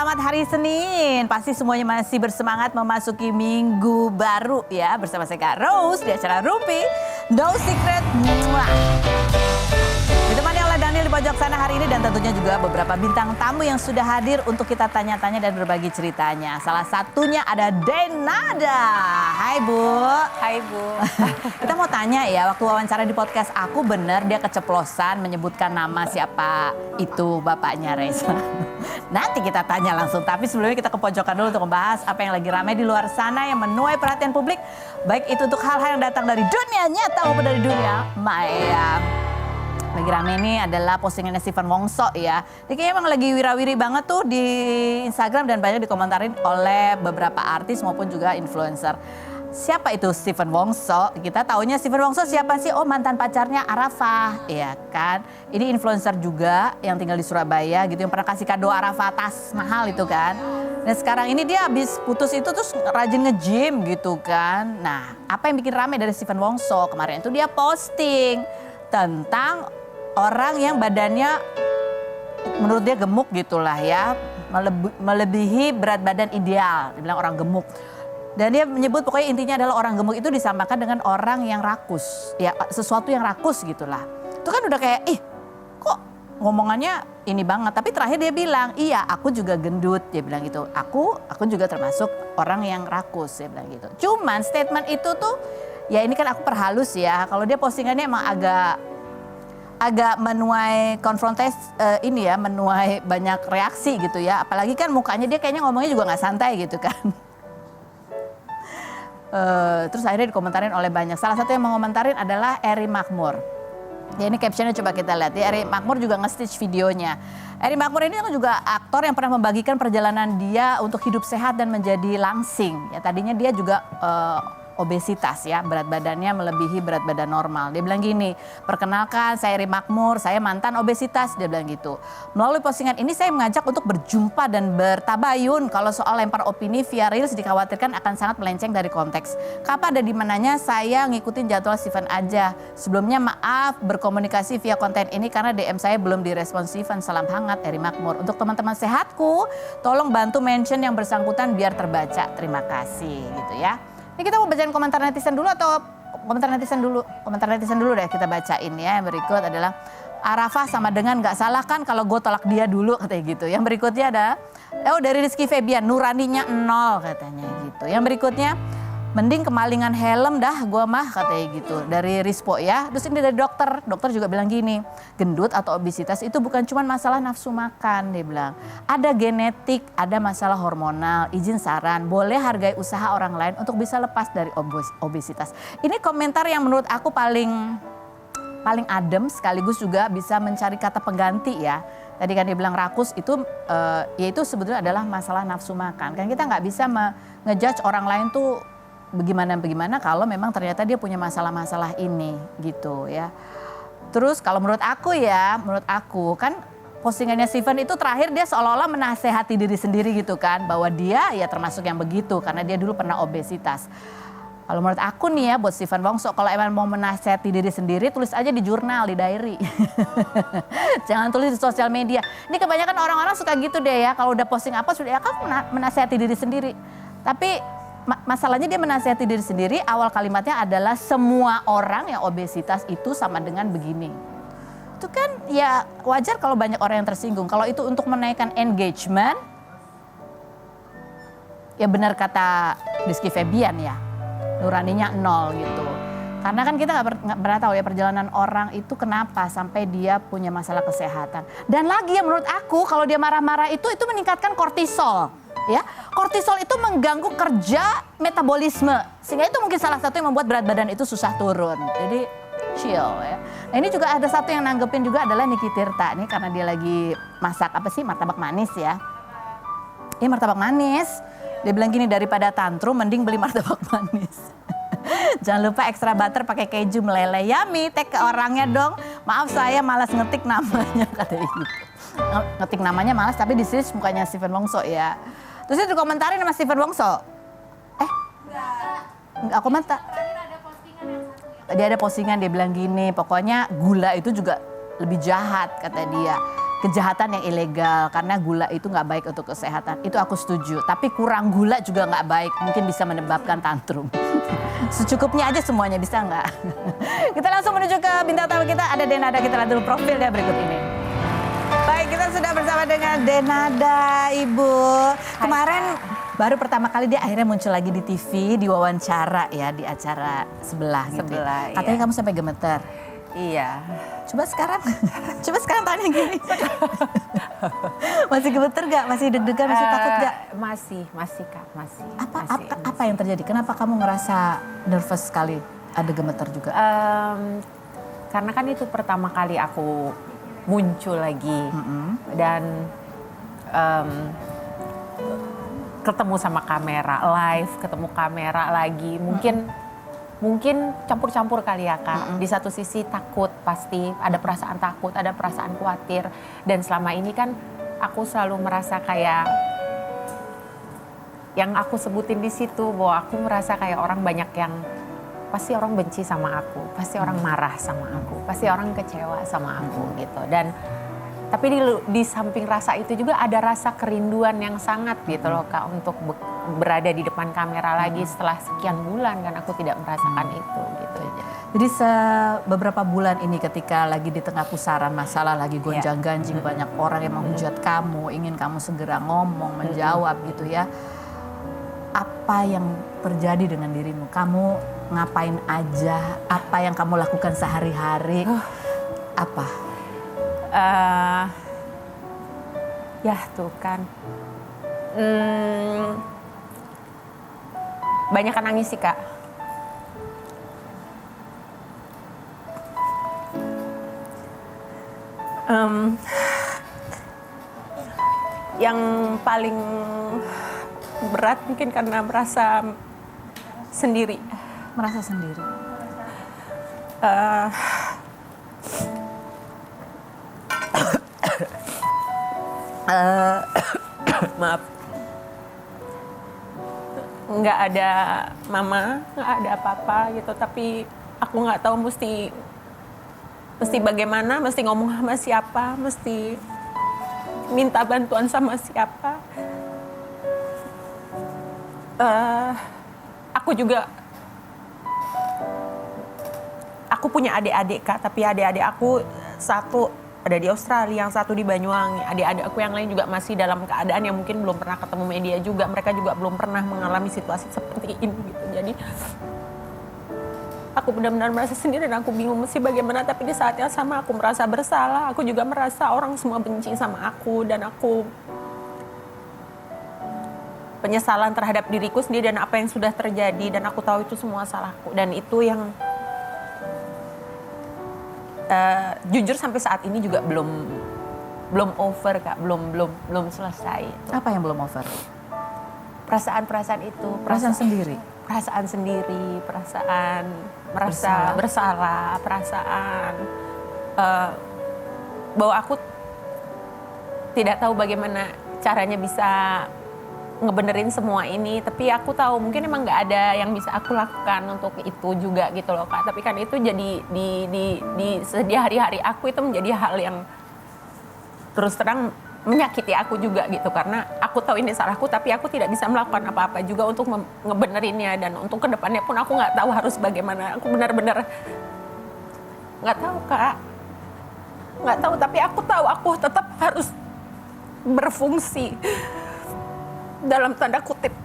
selamat hari Senin. Pasti semuanya masih bersemangat memasuki minggu baru ya. Bersama saya Kak Rose di acara Rumpi No Secret. Ditemani oleh Daniel di pojok sana hari ini dan tentunya juga beberapa bintang tamu yang sudah hadir untuk kita tanya-tanya dan berbagi ceritanya. Salah satunya ada Denada. Hai Bu. Hai Bu. Kita mau tanya ya, waktu wawancara di podcast aku bener dia keceplosan menyebutkan nama siapa itu bapaknya Reza. Nanti kita tanya langsung, tapi sebelumnya kita ke pojokan dulu untuk membahas apa yang lagi ramai di luar sana yang menuai perhatian publik. Baik itu untuk hal-hal yang datang dari dunia nyata maupun dari dunia maya. Lagi rame ini adalah postingannya Stephen Wongso ya. Dia kayaknya emang lagi wira-wiri banget tuh di Instagram dan banyak dikomentarin oleh beberapa artis maupun juga influencer. Siapa itu Stephen Wongso? Kita taunya Stephen Wongso siapa sih? Oh, mantan pacarnya Arafah, ya kan? Ini influencer juga yang tinggal di Surabaya gitu, yang pernah kasih kado Arafah tas mahal itu kan. Dan sekarang ini dia habis putus itu terus rajin nge-gym gitu kan. Nah, apa yang bikin rame dari Stephen Wongso? Kemarin itu dia posting tentang orang yang badannya menurut dia gemuk gitulah ya. Melebihi berat badan ideal, dibilang orang gemuk. Dan dia menyebut pokoknya intinya adalah orang gemuk itu disamakan dengan orang yang rakus. Ya sesuatu yang rakus gitulah. Itu kan udah kayak kok ngomongannya ini banget. Tapi terakhir dia bilang iya aku juga gendut. Dia bilang gitu. Aku juga termasuk orang yang rakus. Dia bilang gitu. Cuman statement itu tuh ya ini kan aku perhalus ya. Kalau dia postingannya emang agak menuai konfrontasi menuai banyak reaksi gitu ya. Apalagi kan mukanya dia kayaknya ngomongnya juga nggak santai gitu kan. Terus akhirnya dikomentarin oleh banyak. Salah satu yang mengomentarin adalah Eri Makmur. Ya ini captionnya coba kita lihat. Ya, Eri Makmur juga nge-stitch videonya. Eri Makmur ini kan juga aktor yang pernah membagikan perjalanan dia untuk hidup sehat dan menjadi langsing. Ya tadinya dia juga obesitas ya, berat badannya melebihi berat badan normal. Dia bilang gini, perkenalkan saya Eri Makmur, saya mantan obesitas, dia bilang gitu. Melalui postingan ini saya mengajak untuk berjumpa dan bertabayun kalau soal lempar opini via Reels dikhawatirkan akan sangat melenceng dari konteks. Kapan ada di mananya saya ngikutin jadwal Stephen aja. Sebelumnya maaf berkomunikasi via konten ini karena DM saya belum direspon Stephen. Salam hangat Eri Makmur. Untuk teman-teman sehatku, tolong bantu mention yang bersangkutan biar terbaca. Terima kasih gitu ya. Ini kita mau bacain komentar netizen dulu atau komentar netizen dulu? Komentar netizen dulu deh kita bacain ya. Yang berikut adalah Arafah sama dengan gak salah kan kalau gue tolak dia dulu katanya gitu. Yang berikutnya ada dari Rizky Febian nuraninya 0 katanya gitu. Yang berikutnya mending kemalingan helm dah gue mah katanya gitu. Dari Rispo ya. Terus ini dari dokter. Dokter juga bilang gini, gendut atau obesitas itu bukan cuma masalah nafsu makan dia bilang. Ada genetik, ada masalah hormonal. Izin saran, boleh hargai usaha orang lain untuk bisa lepas dari obesitas. Ini komentar yang menurut aku paling adem sekaligus juga bisa mencari kata pengganti ya. Tadi kan dia bilang rakus itu yaitu sebetulnya adalah masalah nafsu makan. Kan kita nggak bisa ngejudge orang lain tuh bagaimana kalau memang ternyata dia punya masalah-masalah ini gitu ya. Terus kalau menurut aku kan postingannya Stephen itu terakhir dia seolah-olah menasehati diri sendiri gitu kan. Bahwa dia ya termasuk yang begitu karena dia dulu pernah obesitas. Kalau menurut aku nih ya buat Stephen Wongso kalau emang mau menasehati diri sendiri tulis aja di jurnal, di diary. Jangan tulis di sosial media. Ini kebanyakan orang-orang suka gitu deh ya. Kalau udah posting apa sudah ya kan menasehati diri sendiri. Tapi masalahnya dia menasihati diri sendiri, awal kalimatnya adalah semua orang yang obesitas itu sama dengan begini. Itu kan ya wajar kalau banyak orang yang tersinggung. Kalau itu untuk menaikkan engagement, ya benar kata Rizky Febian ya, nuraninya 0 gitu. Karena kan kita nggak pernah tahu ya perjalanan orang itu kenapa sampai dia punya masalah kesehatan. Dan lagi ya menurut aku kalau dia marah-marah itu meningkatkan kortisol. Ya, kortisol itu mengganggu kerja metabolisme sehingga itu mungkin salah satu yang membuat berat badan itu susah turun. Jadi chill ya. Nah ini juga ada satu yang nanggepin juga adalah Niki Tirta ini karena dia lagi masak martabak manis ya. Ini martabak manis. Dia bilang gini daripada tantrum mending beli martabak manis. Jangan lupa extra butter pakai keju meleleh. Yummy, tag ke orangnya dong. Maaf saya malas ngetik namanya katanya gitu. Ngetik namanya malas tapi di sini mukanya Stephen Wongso ya. Terus itu dikomentarin sama Stephen Wongso. Enggak komentar. Dia ada postingan dia bilang gini, pokoknya gula itu juga lebih jahat kata dia. kejahatan yang ilegal karena gula itu nggak baik untuk kesehatan. Itu aku setuju. Tapi kurang gula juga nggak baik, mungkin bisa menyebabkan tantrum. Secukupnya aja semuanya, bisa nggak? Kita langsung menuju ke bintang tamu kita, ada Denada. Kita lihat dulu profilnya berikut ini. Baik, kita sudah bersama dengan Denada, Ibu. Kemarin baru pertama kali dia akhirnya muncul lagi di TV, di wawancara ya, di acara sebelah gitu. Katanya kamu sampai gemeter. Iya. Coba sekarang tanya gini. Masih gemeter gak? Masih deg-degan? Masih takut gak? Masih Kak, masih. Apa yang terjadi? Kenapa kamu ngerasa nervous sekali? Ada gemeter juga? Karena kan itu pertama kali aku muncul lagi. Dan ketemu sama kamera, live, ketemu kamera lagi. Mungkin campur-campur kali ya Kak. Di satu sisi takut, pasti ada perasaan takut, ada perasaan khawatir. Dan selama ini kan aku selalu merasa kayak yang aku sebutin di situ, bahwa aku merasa kayak orang banyak yang pasti orang benci sama aku, pasti orang marah sama aku, pasti orang kecewa sama aku gitu. Dan tapi di samping rasa itu juga ada rasa kerinduan yang sangat gitu loh Kak, untuk berada di depan kamera lagi setelah sekian bulan kan aku tidak merasakan itu gitu. Jadi beberapa bulan ini ketika lagi di tengah pusaran masalah, lagi gonjang-ganjing, banyak orang yang menghujat kamu, ingin kamu segera ngomong, menjawab gitu ya. Apa yang terjadi dengan dirimu? Kamu ngapain aja? Apa yang kamu lakukan sehari-hari? Apa? Ya tuh kan. Banyak kan nangis sih Kak. Yang paling berat mungkin karena merasa sendiri. Merasa sendiri. Maaf. Nggak ada mama, nggak ada papa gitu, tapi aku nggak tahu mesti bagaimana, mesti ngomong sama siapa, mesti minta bantuan sama siapa. Aku punya adik-adik Kak, tapi adik-adik aku satu ada di Australia, yang satu di Banyuwangi. Adik-adik aku yang lain juga masih dalam keadaan yang mungkin belum pernah ketemu media juga. Mereka juga belum pernah mengalami situasi seperti ini gitu. Jadi aku benar-benar merasa sendiri dan aku bingung mesti bagaimana. Tapi di saat yang sama aku merasa bersalah. Aku juga merasa orang semua benci sama aku. Dan aku penyesalan terhadap diriku sendiri dan apa yang sudah terjadi. Dan aku tahu itu semua salahku. Dan itu yang jujur sampai saat ini juga belum over Kak, belum selesai. Apa yang belum over? Perasaan itu, Perasaan sendiri, perasaan merasa bersalah, perasaan bahwa aku tidak tahu bagaimana caranya bisa ngebenerin semua ini, tapi aku tahu mungkin emang nggak ada yang bisa aku lakukan untuk itu juga gitu loh Kak. Tapi kan itu jadi di hari-hari aku itu menjadi hal yang terus terang menyakiti aku juga gitu, karena aku tahu ini salahku tapi aku tidak bisa melakukan apa-apa juga untuk ngebenerinnya, dan untuk kedepannya pun aku nggak tahu harus bagaimana. Aku benar-benar nggak tahu Kak, nggak tahu, tapi aku tahu aku tetap harus berfungsi. Dalam tanda kutip,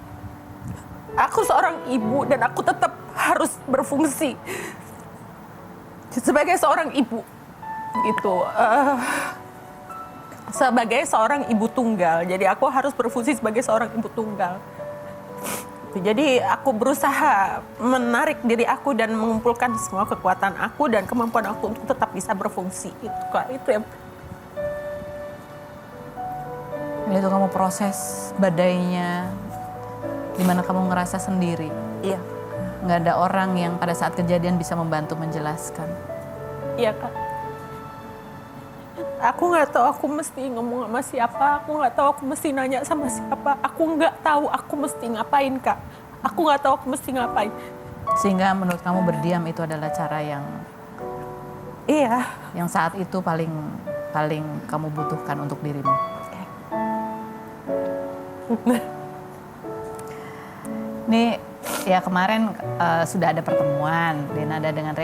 aku seorang ibu dan aku tetap harus berfungsi sebagai seorang ibu gitu, sebagai seorang ibu tunggal. Jadi aku harus berfungsi sebagai seorang ibu tunggal. Jadi aku berusaha menarik diri aku dan mengumpulkan semua kekuatan aku dan kemampuan aku untuk tetap bisa berfungsi. Itu yang itu kamu proses badainya, dimana kamu ngerasa sendiri. Iya. Nggak ada orang yang pada saat kejadian bisa membantu menjelaskan. Iya Kak. Aku nggak tahu aku mesti ngomong sama siapa, aku nggak tahu aku mesti nanya sama siapa, aku nggak tahu aku mesti ngapain Kak. Aku nggak tahu aku mesti ngapain. Sehingga menurut kamu berdiam itu adalah cara yang iya, yang saat itu paling paling kamu butuhkan untuk dirimu? Nih ya kemarin sudah ada pertemuan Denada dengan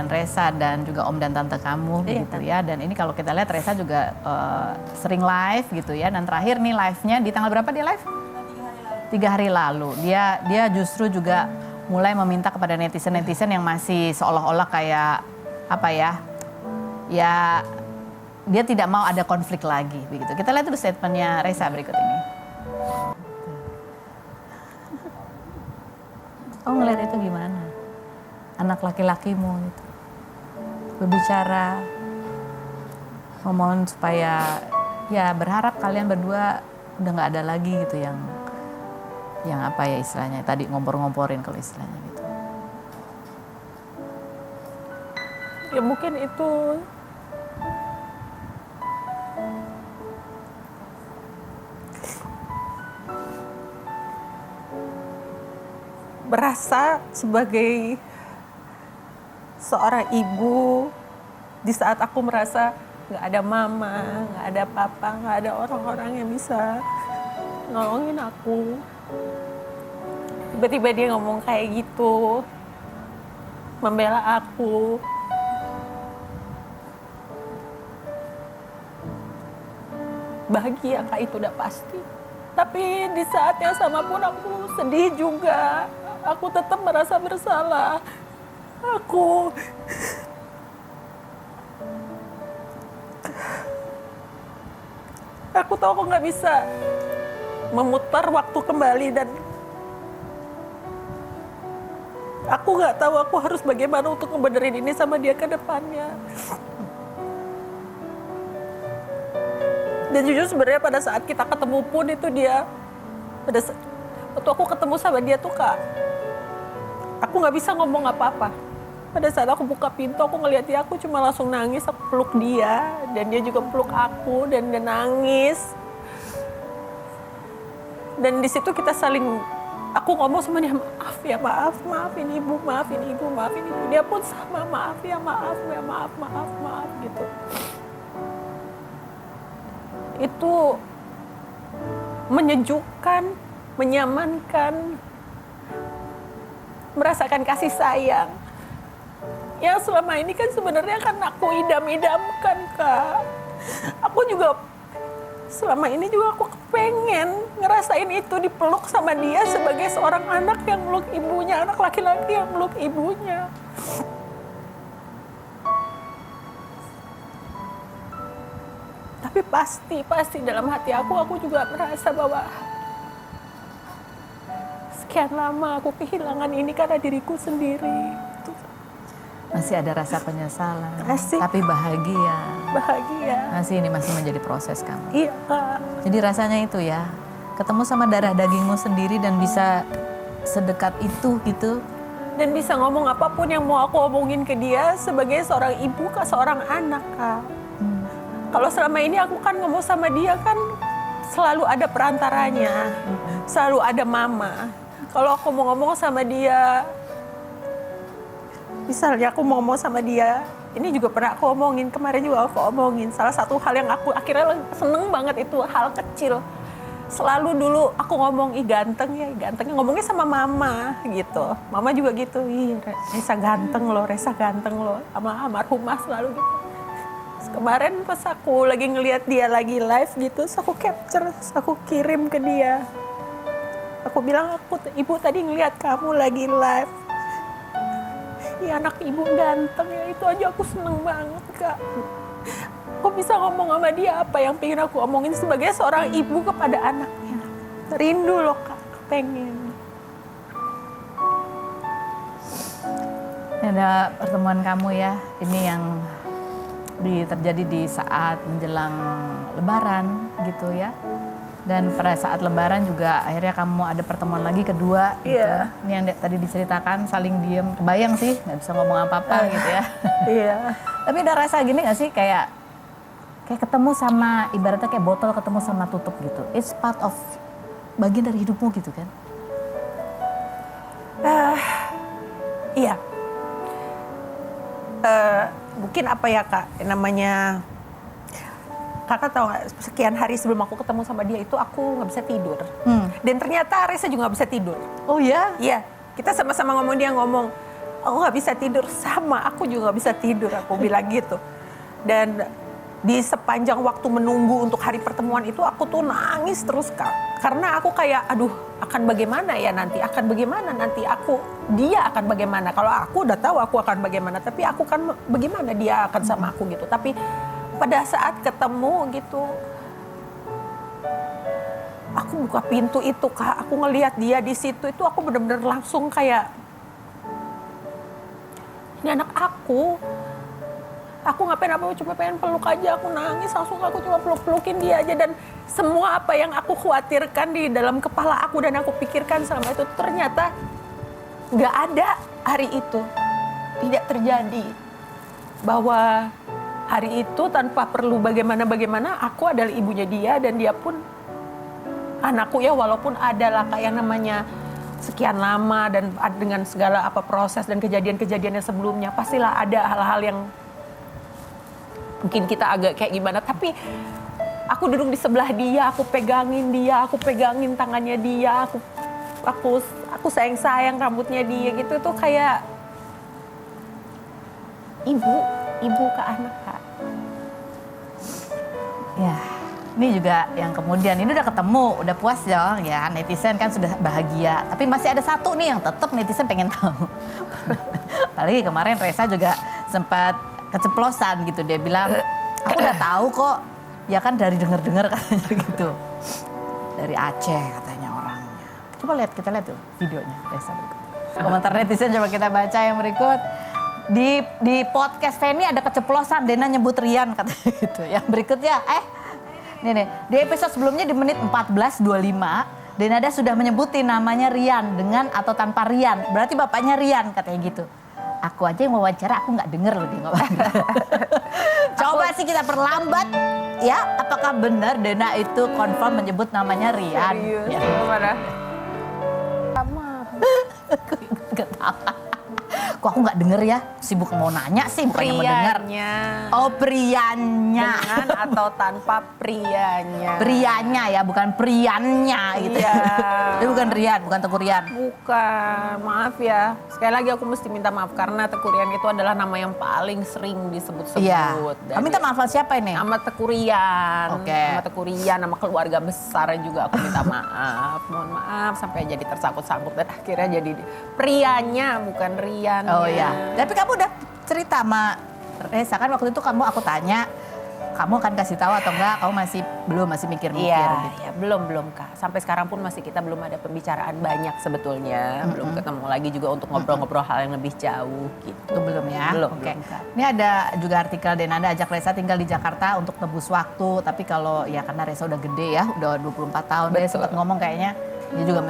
Resa dan juga Om dan Tante kamu gitu ya. Dan ini kalau kita lihat Resa juga sering live gitu ya. Dan terakhir nih live-nya di tanggal berapa dia live? 3 hari lalu. Dia justru juga mulai meminta kepada netizen yang masih seolah-olah kayak apa ya? Ya dia tidak mau ada konflik lagi begitu. Kita lihat dulu statementnya Resa berikut ini. Oh ngeliat itu gimana? Anak laki-lakimu itu berbicara, ngomong supaya ya berharap kalian berdua udah nggak ada lagi gitu yang apa ya istilahnya tadi ngompor-ngomporin kalau istilahnya gitu. Ya mungkin itu berasa sebagai seorang ibu di saat aku merasa nggak ada mama, nggak ada papa, nggak ada orang-orang yang bisa nolongin aku. Tiba-tiba dia ngomong kayak gitu, membela aku. Bahagia Kak, itu udah pasti. Tapi di saat yang sama pun aku sedih juga. Aku tetap merasa bersalah. Aku tahu aku nggak bisa memutar waktu kembali dan aku nggak tahu aku harus bagaimana untuk ngebenerin ini sama dia ke depannya. Dan jujur sebenarnya pada saat kita ketemu pun itu dia, waktu aku ketemu sama dia tuh Kak, aku nggak bisa ngomong apa-apa. Pada saat aku buka pintu, aku ngeliat dia, aku cuma langsung nangis, aku peluk dia, dan dia juga peluk aku, dan dia nangis. Dan di situ kita saling, aku ngomong sama dia, maaf ya, maafin ibu, maafin ibu. Dia pun sama, maaf ya, maaf gitu. Itu menyejukkan, menyamankan, merasakan kasih sayang. Yang selama ini kan sebenarnya kan aku idam-idamkan Kak. Aku juga selama ini juga aku kepengen ngerasain itu, dipeluk sama dia sebagai seorang anak yang meluk ibunya, anak laki-laki yang meluk ibunya. Tapi pasti dalam hati aku juga merasa bahwa sekian lama aku kehilangan ini karena diriku sendiri. Masih ada rasa penyesalan, Masih. tapi bahagia. Masih menjadi proses kamu. Iya Kak. Jadi rasanya itu ya, ketemu sama darah dagingmu sendiri dan bisa sedekat itu gitu. Dan bisa ngomong apapun yang mau aku omongin ke dia sebagai seorang ibu ke seorang anak Kak. Kalau selama ini aku kan ngomong sama dia kan selalu ada perantaranya, selalu ada mama. Kalau aku mau ngomong sama dia, misalnya aku mau ngomong sama dia, ini juga pernah aku omongin, kemarin juga aku omongin. Salah satu hal yang aku akhirnya seneng banget itu hal kecil. Selalu dulu aku ngomong, gantengnya ngomongnya sama mama gitu. Mama juga gitu, Resa ganteng loh, sama almarhumah selalu gitu. Kemarin pas aku lagi ngelihat dia lagi live gitu, aku capture, aku kirim ke dia. Aku bilang, ibu tadi ngelihat kamu lagi live. Ya anak ibu ganteng ya, itu aja aku seneng banget Kak. Aku bisa ngomong sama dia apa yang pengen aku omongin sebagai seorang ibu kepada anaknya. Rindu loh Kak, pengen. Ini ada pertemuan kamu ya, ini yang terjadi di saat menjelang Lebaran gitu ya. Dan pada saat Lebaran juga akhirnya kamu ada pertemuan lagi kedua gitu. Iya. Ini yang tadi diceritakan saling diem, kebayang sih nggak bisa ngomong apa-apa gitu ya. Iya. Tapi ada rasa gini nggak sih kayak ketemu sama, ibaratnya kayak botol ketemu sama tutup gitu. It's part of bagian dari hidupmu gitu kan. Iya. Mungkin apa ya Kak, namanya Kakak tahu nggak, sekian hari sebelum aku ketemu sama dia itu aku nggak bisa tidur. Dan ternyata Reza juga nggak bisa tidur. Oh ya? Iya, kita sama-sama ngomong, dia ngomong, aku nggak bisa tidur, sama aku juga nggak bisa tidur, aku bilang gitu. Dan di sepanjang waktu menunggu untuk hari pertemuan itu aku tuh nangis terus Kak. Karena aku kayak aduh akan bagaimana ya nanti, dia akan bagaimana. Kalau aku udah tahu aku akan bagaimana, tapi aku kan bagaimana dia akan sama aku gitu. Tapi pada saat ketemu gitu, aku buka pintu itu Kak, aku ngelihat dia di situ itu aku benar-benar langsung kayak ini anak aku. Aku ngapain apa, cuma pengen peluk aja, aku nangis langsung, aku cuma peluk-pelukin dia aja. Dan semua apa yang aku khawatirkan di dalam kepala aku dan aku pikirkan selama itu ternyata nggak ada hari itu, tidak terjadi. Bahwa hari itu tanpa perlu bagaimana aku adalah ibunya dia dan dia pun anakku ya, walaupun ada lah kayak namanya sekian lama dan dengan segala apa proses dan kejadian-kejadian yang sebelumnya pastilah ada hal-hal yang mungkin kita agak kayak gimana, tapi aku duduk di sebelah dia, aku pegangin tangannya dia, aku sayang rambutnya dia gitu, tuh kayak ibu ke anak Kak. Ya, ini juga yang kemudian, ini udah ketemu, udah puas dong ya, netizen kan sudah bahagia. Tapi masih ada satu nih yang tetap netizen pengen tahu. Apalagi kemarin Reza juga sempat keceplosan gitu, dia bilang, aku udah tahu kok, ya kan dari dengar-dengar katanya gitu. Dari Aceh katanya orangnya. Coba kita lihat tuh videonya Reza berikut. Komentar netizen coba kita baca yang berikut. Di podcast Feni ada keceplosan, Dena nyebut Rian katanya gitu. Yang berikutnya, nih, di episode sebelumnya di menit 14:25, Denada sudah menyebutin namanya Rian dengan atau tanpa Rian. Berarti bapaknya Rian katanya gitu. Aku aja yang wawancara, aku nggak denger loh dia ngomong. Coba sih kita perlambat ya, apakah benar Dena itu confirm menyebut namanya Rian? Serius? Ya. Gimana? Ketawa. Kok aku nggak denger ya? Sibuk mau nanya sih, bukannya mau denger. Oh, prianya. Dengan atau tanpa prianya. Prianya ya, bukan priannya gitu. Iya. Itu bukan Rian, bukan Teguh Rian. Bukan, maaf ya. Sekali lagi aku mesti minta maaf karena Teguh Rian itu adalah nama yang paling sering disebut-sebut. Iya. Dan Kamu minta maaf sama siapa ini? nama Teguh Rian. Oke. Nama Teguh Rian, nama keluarga besar juga aku minta maaf. Mohon maaf sampai jadi tersangkut-sangkut dan akhirnya jadi prianya bukan Rian. Oh iya. Tapi kamu udah cerita sama Reza kan waktu itu aku tanya, kamu akan kasih tahu atau enggak? Kamu masih mikir-mikir Iya, gitu. ya, belum Kak. Sampai sekarang pun kita belum ada pembicaraan banyak sebetulnya. Belum ketemu lagi juga untuk ngobrol-ngobrol hal yang lebih jauh gitu. Itu belum ya? Belum, Oke. Kak. Ini ada juga artikel Denada ajak Reza tinggal di Jakarta untuk tebus waktu. Tapi kalau ya karena Reza udah gede ya, udah 24 tahun. Dia sempat ngomong kayaknya dia juga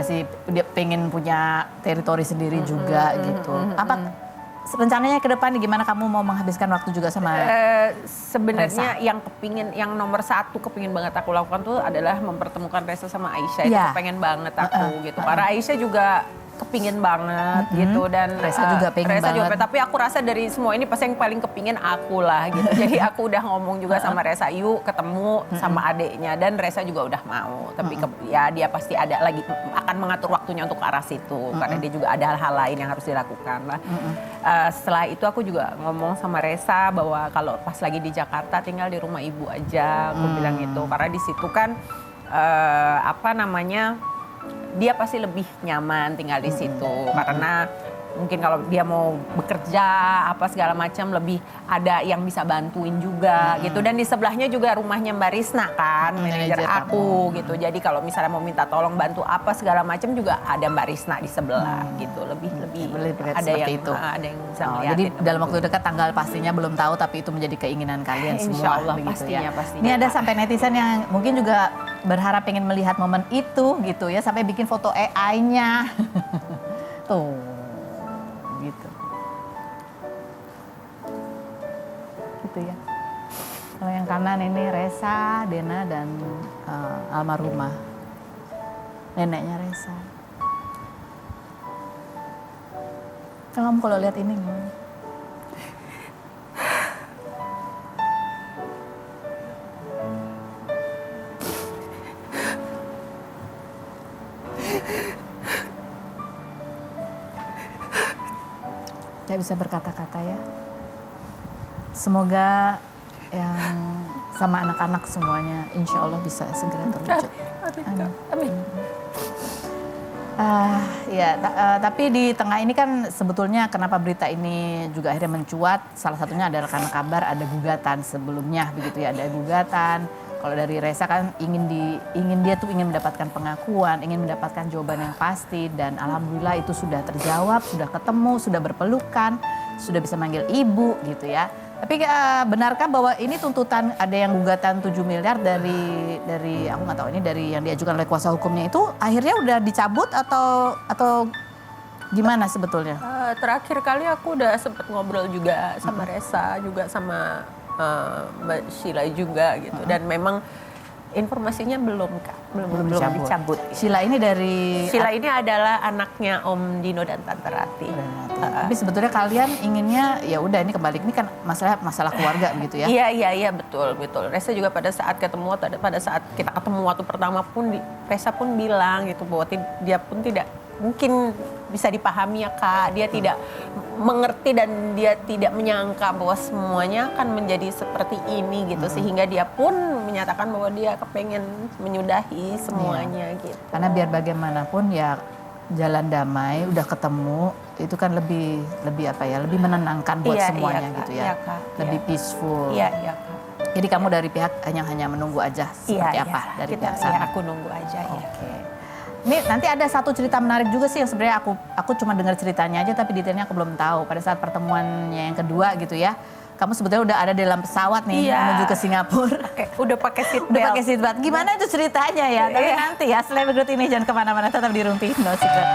dia pengen punya teritori sendiri juga gitu. Apa rencananya ke depan gimana kamu mau menghabiskan waktu juga sama Sebenarnya Reza? yang nomor satu kepingin banget aku lakukan tuh adalah mempertemukan Reza sama Aisyah. Itu Iya. kepengen banget aku gitu. Karena Aisyah juga kepingin banget gitu dan Reza juga pengen banget. tapi aku rasa dari semua ini pasti yang paling kepingin aku lah gitu. Jadi aku udah ngomong juga sama Reza, yuk ketemu sama adiknya, dan Reza juga udah mau. Tapi ya dia pasti ada lagi akan mengatur waktunya untuk ke arah situ karena dia juga ada hal-hal lain yang harus dilakukan lah. Setelah itu aku juga ngomong sama Reza bahwa kalau pas lagi di Jakarta tinggal di rumah ibu aja, aku bilang gitu karena di situ kan dia pasti lebih nyaman tinggal di situ karena mungkin kalau dia mau bekerja apa segala macam lebih ada yang bisa bantuin juga gitu, dan di sebelahnya juga rumahnya Mbak Risna kan, manajer aku gitu. Jadi kalau misalnya mau minta tolong bantu apa segala macam juga ada Mbak Risna di sebelah gitu, lebih ada yang itu. Ada yang bisa Jadi dalam waktu dekat tanggal pastinya belum tahu, tapi itu menjadi keinginan kalian semua. Insya Allah begitu pastinya. Ini ada sampai netizen yang mungkin juga berharap pengen melihat momen itu gitu ya, sampai bikin foto AI-nya. Tuh, gitu. Gitu ya. Kalau yang kanan ini Reza, Dena, dan almarhumah neneknya Reza. Kamu kalau lihat ini gimana? saya bisa berkata-kata ya. Semoga yang sama anak-anak semuanya insya Allah bisa segera terwujud. Amin. Tapi di tengah ini kan sebetulnya kenapa berita ini juga akhirnya mencuat, salah satunya adalah karena kabar ada gugatan sebelumnya begitu ya, ada gugatan. Kalau dari Reza kan ingin mendapatkan pengakuan, ingin mendapatkan jawaban yang pasti, dan alhamdulillah itu sudah terjawab, sudah ketemu, sudah berpelukan, sudah bisa manggil ibu gitu ya. Tapi benarkah bahwa ini tuntutan, ada yang gugatan 7 miliar dari aku nggak tahu ini dari yang diajukan oleh kuasa hukumnya itu akhirnya udah dicabut atau gimana sebetulnya? Terakhir kali aku udah sempet ngobrol juga sama Reza, juga sama Mbak Sheila juga gitu, dan memang informasinya belum dicabut. Sheila ini adalah anaknya Om Dino dan Tante Rati. Tapi sebetulnya kalian inginnya ya udah ini kembali, ini kan masalah keluarga begitu ya? Iya betul. Reza juga pada saat kita ketemu waktu pertama pun Reza pun bilang gitu bahwa dia pun tidak mungkin bisa dipahami ya Kak, dia tidak mengerti dan dia tidak menyangka bahwa semuanya akan menjadi seperti ini gitu, sehingga dia pun menyatakan bahwa dia kepengen menyudahi semuanya gitu. Karena biar bagaimanapun ya jalan damai udah ketemu itu kan lebih menenangkan buat semuanya Kak, gitu ya, Kak, lebih peaceful. Iya Kak. Jadi kamu dari pihak hanya menunggu aja seperti apa dari pihak sana. Aku nunggu aja ya. Oke. Ini nanti ada satu cerita menarik juga sih yang sebenarnya aku cuma dengar ceritanya aja tapi detailnya aku belum tahu. Pada saat pertemuannya yang kedua gitu ya, kamu sebetulnya udah ada dalam pesawat nih menuju ke Singapura. Udah pakai seatbelt. Gimana itu ceritanya ya? Tapi nanti ya, selain berikut ini jangan kemana-mana, tetap di Rumpi No Secret.